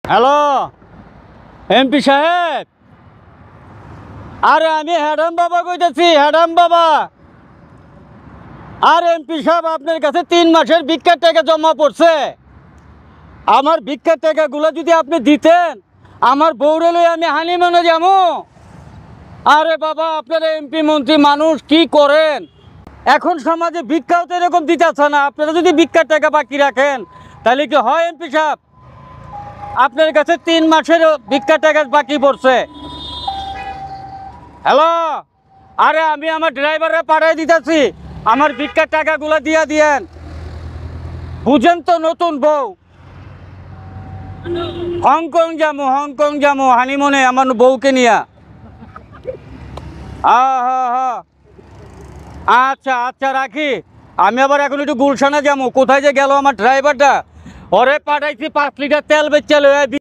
Hello MP সাহেব, আরে আমি হ্যাডাম বাবা কইতেছি, হ্যাডাম বাবা। আর এমপি সাহেব, আপনার কাছে 3 মাসের ভিক্ষার টাকা জমা পড়ছে। আমার ভিক্ষার টাকাগুলো যদি আপনি দিতেন, আমার বউরে লই আমি হানিমুনে যাবো। আরে বাবা, আপনারা এমপি মন্ত্রী মানুষ কি করেন? এখন সমাজে ভিক্ষাও তো এরকম দিতেছে না। আপনারা যদি ভিক্ষার টাকা বাকি রাখেন তাহলে কি হয় এমপি সাহেব? আপনার কাছে 3 মাসের ভিক্ষার টাকা বাকি পড়ছে। হ্যালো, আরে আমি আমার ড্রাইভারে পাঠিয়ে দিতেছি, আমার ভিক্ষার টাকাগুলো দিয়ে দিয়েন। বুঝেন তো, নতুন বউ। হংকং যামু হানিমুনে আমার বউকে নিয়ে। হ্যাঁ, আচ্ছা আচ্ছা, রাখি। আমি আবার এখন একটু গুলশানে যাবো। কোথায় যে গেল আমার ড্রাইভারটা? ওরে পাঠাইছি 5 লিটার তেল বেচে